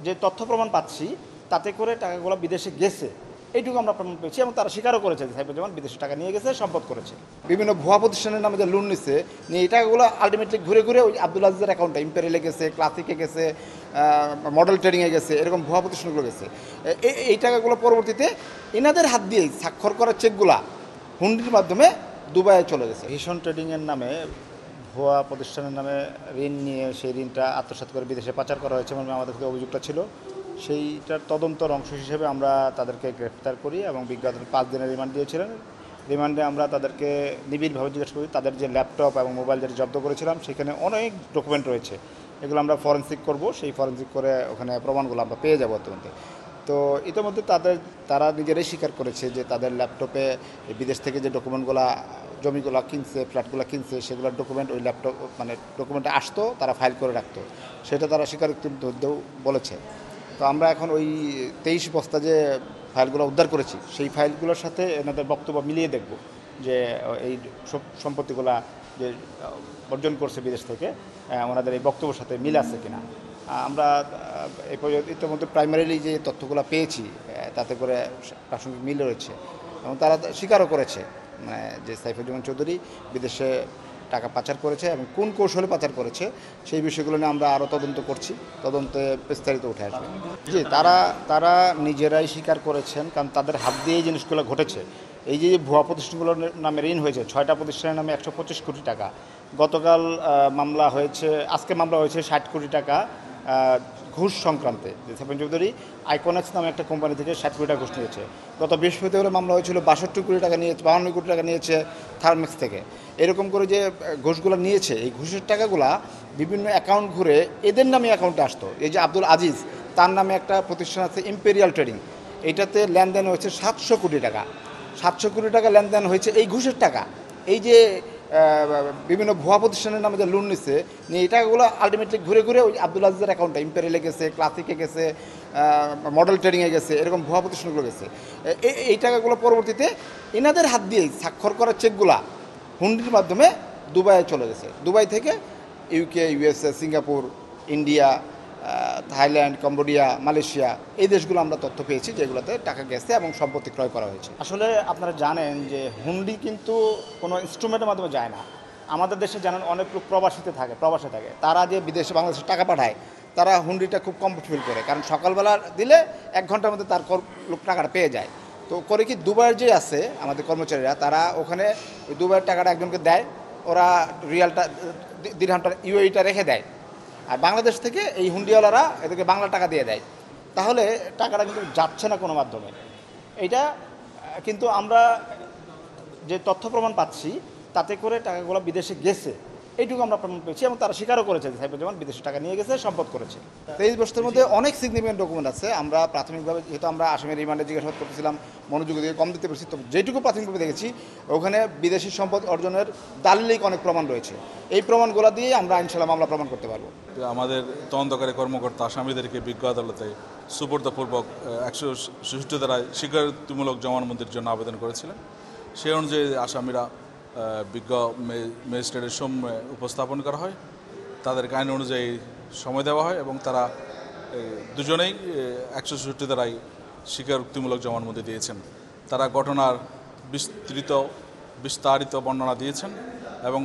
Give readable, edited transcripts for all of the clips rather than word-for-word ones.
যে তথ্য প্রমাণ পাচ্ছি তাতে করে টাকাগুলো বিদেশে গেছে, এইটুকু আমরা প্রমাণ পেয়েছি এবং তারা স্বীকারও করেছে যে সাইফুজ্জামান বিদেশে টাকা নিয়ে গেছে, সম্পদ করেছে। বিভিন্ন ভুয়া প্রতিষ্ঠানের নামে যে লোন নিচ্ছে নিয়ে এই টাকাগুলো আলটিমেটলি ঘুরে ঘুরে ওই আব্দুল আজিজের অ্যাকাউন্টে, ইম্পেরিয়ালে গেছে, ক্লাসিকে গেছে, মডেল ট্রেডিংয়ে গেছে, এরকম ভুয়া প্রতিষ্ঠানগুলো গেছে। এই টাকাগুলো পরবর্তীতে এনাদের হাত দিয়েই স্বাক্ষর করা চেকগুলা হুন্ডির মাধ্যমে দুবাইয়ে চলে গেছে। ভীষণ ট্রেডিংয়ের নামে ভুয়া প্রতিষ্ঠানের নামে ঋণ নিয়ে সেই ঋণটা আত্মসাৎ করে বিদেশে পাচার করা হয়েছে মানে আমাদের কাছে অভিযোগটা ছিল। সেইটার তদন্তর অংশ হিসেবে আমরা তাদেরকে গ্রেফতার করি এবং বিজ্ঞাপন 5 দিনের রিমান্ড দিয়েছিলেন। রিমান্ডে আমরা তাদেরকে নিবিড়ভাবে জিজ্ঞেস করি। তাদের যে ল্যাপটপ এবং মোবাইল যেটা জব্দ করেছিলাম সেখানে অনেক ডকুমেন্ট রয়েছে, এগুলো আমরা ফরেন্সিক করব। সেই ফরেন্সিক করে ওখানে প্রমাণগুলো আমরা পেয়ে যাবো অত্যন্ত। তো ইতিমধ্যে তারা নিজেরাই স্বীকার করেছে যে তাদের ল্যাপটপে বিদেশ থেকে যে ডকুমেন্টগুলো, জমিগুলো কিনছে, ফ্ল্যাটগুলো কিনছে, সেগুলোর ডকুমেন্ট ওই ল্যাপটপ মানে ডকুমেন্টে আসতো, তারা ফাইল করে রাখতো, সেটা তারা স্বীকারোক্তি মধ্যেও বলেছে। তো আমরা এখন ওই 23 বস্তা যে ফাইলগুলো উদ্ধার করেছি সেই ফাইলগুলোর সাথে এনাদের বক্তব্য মিলিয়ে দেখব যে এই সম্পত্তিগুলো যে অর্জন করছে বিদেশ থেকে ওনাদের এই বক্তব্যের সাথে মিল আছে কিনা। আমরা এই পর্যন্ত ইতিমধ্যে প্রাইমারিলি যে তথ্যগুলো পেয়েছি তাতে করে প্রাসঙ্গিক মিল রয়েছে এবং তারা স্বীকারও করেছে মানে যে সাইফুজ্জামান চৌধুরী বিদেশে টাকা পাচার করেছে এবং কোন কৌশলে পাচার করেছে সেই বিষয়গুলো নিয়ে আমরা আরও তদন্ত করছি, তদন্তে বিস্তারিত উঠে আসবে। জি, তারা নিজেরাই স্বীকার করেছেন, কারণ তাদের হাত দিয়ে এই জিনিসগুলো ঘটেছে। এই যে ভুয়া প্রতিষ্ঠানগুলোর নামে ঋণ হয়েছে 6টা প্রতিষ্ঠানের নামে 125 কোটি টাকা, গতকাল মামলা হয়েছে, আজকে মামলা হয়েছে 60 কোটি টাকা ঘুষ সংক্রান্তে। যে সাইফুল চৌধুরী আইকনেক্স নামে একটা কোম্পানি থেকে 60 কোটি টাকা ঘুষ নিয়েছে। গত বৃহস্পতিবার মামলা হয়েছিল 62 কোটি টাকা নিয়েছে, 52 কোটি টাকা নিয়েছে থার্মেক্স থেকে। এরকম করে যে ঘুষগুলো নিয়েছে, এই ঘুষের টাকাগুলা বিভিন্ন অ্যাকাউন্ট ঘুরে এদের নামে অ্যাকাউন্টে আসতো। এই যে আব্দুল আজিজ, তার নামে একটা প্রতিষ্ঠান আছে ইম্পেরিয়াল ট্রেডিং, এইটাতে লেনদেন হয়েছে 700 কোটি টাকা। 700 কোটি টাকা লেনদেন হয়েছে এই ঘুষের টাকা। এই যে বিভিন্ন ভুয়া প্রতিষ্ঠানের নামে যে লোন নিচ্ছে নিয়ে এই টাকাগুলো আলটিমেটলি ঘুরে ঘুরে ওই আব্দুল আজিজের অ্যাকাউন্টে, ইম্পেরিয়ালে গেছে, ক্লাসিকে গেছে, মডেল ট্রেডিংয়ে গেছে, এরকম ভুয়া প্রতিষ্ঠানগুলো গেছে। এই টাকাগুলো পরবর্তীতে এনাদের হাত দিয়েই স্বাক্ষর করা চেকগুলা হুন্ডির মাধ্যমে দুবাইয়ে চলে গেছে। দুবাই থেকে UK, USA, Singapore, India, Thailand, Cambodia, Malaysia, এই দেশগুলো আমরা তথ্য পেয়েছি যেগুলোতে টাকা গেছে এবং সম্পত্তি ক্রয় করা হয়েছে। আসলে আপনারা জানেন যে হুন্ডি কিন্তু কোনো ইনস্ট্রুমেন্টের মাধ্যমে যায় না। আমাদের দেশে জানেন অনেক লোক প্রবাসে থাকে, তারা যে বিদেশে বাংলাদেশে টাকা পাঠায় তারা হুন্ডিটা খুব কমফোর্টেবল করে, কারণ সকালবেলা দিলে 1 ঘন্টার মধ্যে তার লোক টাকাটা পেয়ে যায়। তো করে কি দুবাইয়ের যে আছে আমাদের কর্মচারীরা, তারা ওখানে ওই দুবাইয়ের টাকাটা একজনকে দেয়, ওরা রিয়ালটা দিরহামটা ইউএইটা রেখে দেয়, আর বাংলাদেশ থেকে এই হুন্ডিওয়ালারা এদেরকে বাংলা টাকা দিয়ে দেয়। তাহলে টাকাটা কিন্তু যাচ্ছে না কোনো মাধ্যমে। এইটা কিন্তু আমরা যে তথ্য প্রমাণ পাচ্ছি তাতে করে টাকাগুলো বিদেশে গেছে, এইটুকু আমরা প্রমাণ পেয়েছি এবং তারা স্বীকারও করেছে যে সাইফুজ্জামান বিদেশে টাকা নিয়ে গেছে, সম্পদ করেছে। 23 বছরের মধ্যে অনেক সিগনিফিকেন্ট ডকুমেন্ট আছে। আমরা প্রাথমিকভাবে যেহেতু আমরা আসামের রিমান্ডে জিজ্ঞাসাবাদ করতেছিলাম, মনোযোগ দিয়ে কম দিতে পেরেছি, তো যেটুকু প্রাথমিকভাবে দেখেছি ওখানে বিদেশি সম্পদ অর্জনের দালিলিক অনেক প্রমাণ রয়েছে। এই প্রমাণগুলো দিয়ে আমরা ইনশাল্লাহ মামলা প্রমাণ করতে পারবো। আমাদের তদন্তকারী কর্মকর্তা আসামিদেরকে বিজ্ঞ আদালতে সুপর্দপূর্বক 166 ধারায় স্বীকারোক্তিমূলক জবানবন্দির জন্য আবেদন করেছিলেন। সেই অনুযায়ী আসামিরা বিজ্ঞ ম্যাজিস্ট্রেটের সামনে উপস্থাপন করা হয়, তাদেরকে আইন অনুযায়ী সময় দেওয়া হয় এবং তারা দুজনেই 166 ধারায় স্বীকারোক্তিমূলক জবানবন্দি দিয়েছেন। তারা ঘটনার বিস্তারিত বর্ণনা দিয়েছেন এবং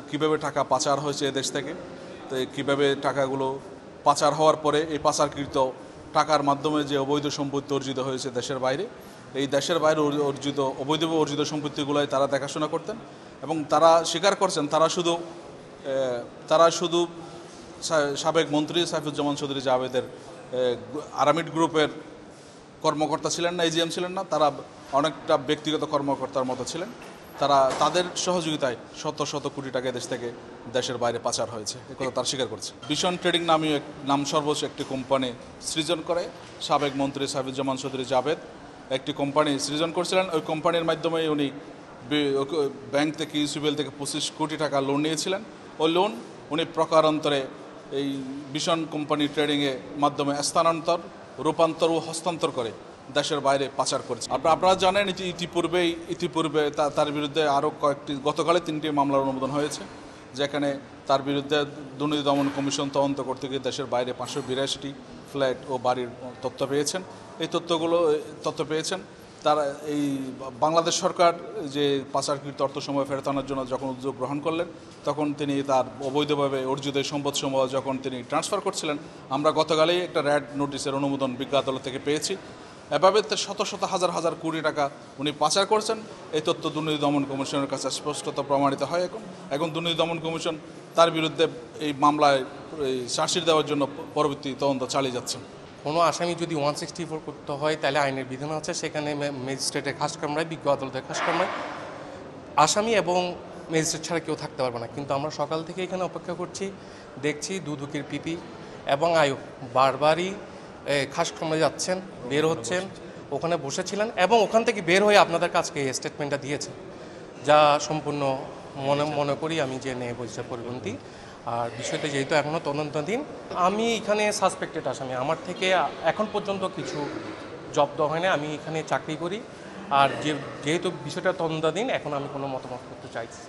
কীভাবে টাকা পাচার হয়েছে এদেশ থেকে, তো কীভাবে টাকাগুলো পাচার হওয়ার পরে এই পাচারকৃত টাকার মাধ্যমে যে অবৈধ সম্পত্তি অর্জিত হয়েছে দেশের বাইরে, এই দেশের বাইরে অবৈধভাবে অর্জিত সম্পত্তিগুলোই তারা দেখাশোনা করতেন এবং তারা স্বীকার করছেন তারা শুধু সাবেক মন্ত্রী সাইফুজ্জামান চৌধুরী জাভেদের আরামিড গ্রুপের কর্মকর্তা ছিলেন না, এজিএম ছিলেন না, তারা অনেকটা ব্যক্তিগত কর্মকর্তার মতো ছিলেন। তাদের সহযোগিতায় শত কোটি টাকা দেশ থেকে দেশের বাইরে পাচার হয়েছে, একথা তারা স্বীকার করছে। ভীষণ ট্রেডিং নাম সর্বোচ্চ একটি কোম্পানি সৃজন করে সাবেক মন্ত্রী সাইফুজ্জামান চৌধুরী জাভেদ একটি কোম্পানি সৃজন করছিলেন। ওই কোম্পানির মাধ্যমে উনি ব্যাংক থেকে ইউসিবিএল থেকে 25 কোটি টাকা লোন নিয়েছিলেন। ওই লোন উনি প্রকারান্তরে এই ভীষণ কোম্পানি ট্রেডিংয়ের মাধ্যমে রূপান্তর ও হস্তান্তর করে দেশের বাইরে পাচার করেছে। আপনারা জানেন ইতিপূর্বে তার বিরুদ্ধে আরও গতকালে 3টি মামলার অনুমোদন হয়েছে, যেখানে তার বিরুদ্ধে দুর্নীতি দমন কমিশন তদন্ত করতে গিয়ে দেশের বাইরে 582টি ফ্ল্যাট ও বাড়ির তথ্য পেয়েছেন। তারা এই বাংলাদেশ সরকার যে পাচারকৃত অর্থসমূহ ফেরত আনার জন্য যখন উদ্যোগ গ্রহণ করলেন, তখন তিনি তার অবৈধভাবে অর্জিত এই সম্পদসমূহ যখন তিনি ট্রান্সফার করছিলেন, আমরা গতকালই একটা র্যাড নোটিশের অনুমোদন বিজ্ঞ আদালত থেকে পেয়েছি। এভাবে শত শত হাজার হাজার কোটি টাকা উনি পাচার করছেন। এই তথ্য দুর্নীতি দমন কমিশনের কাছে স্পষ্টত প্রমাণিত হয়। এখন দুর্নীতি দমন কমিশন তার বিরুদ্ধে এই মামলায় চার্জশিট দেওয়ার জন্য পরবর্তী তদন্ত চালিয়ে যাচ্ছেন। কোনো আসামি যদি 164 করতে হয়, তাহলে আইনের বিধান আছে, সেখানে ম্যাজিস্ট্রেটের খাসকামরায়, বিজ্ঞ আদালতের খাসকামরায় আসামি এবং ম্যাজিস্ট্রেট ছাড়া কেউ থাকতে পারবে না। কিন্তু আমরা সকাল থেকে এখানে অপেক্ষা করছি, দেখছি দুদকের পিপি এবং আয়ু বারবারই খাসকামরায় যাচ্ছেন, বের হচ্ছেন, ওখানে বসেছিলেন এবং ওখান থেকে বের হয়ে আপনাদের কাছে এই স্টেটমেন্টটা দিয়েছে, যা সম্পূর্ণ মনে করি আমি যে নেই বলছে পরিপন্থী। আর বিষয়টা যেহেতু এখনও তদন্তাধীন, আমি এখানে সাসপেক্টেড আসামি, আমার থেকে এখন পর্যন্ত কিছু জব্দ হয় না, আমি এখানে চাকরি করি। আর যেহেতু বিষয়টা তদন্তাধীন, এখন আমি কোনো মতামত করতে চাইছি।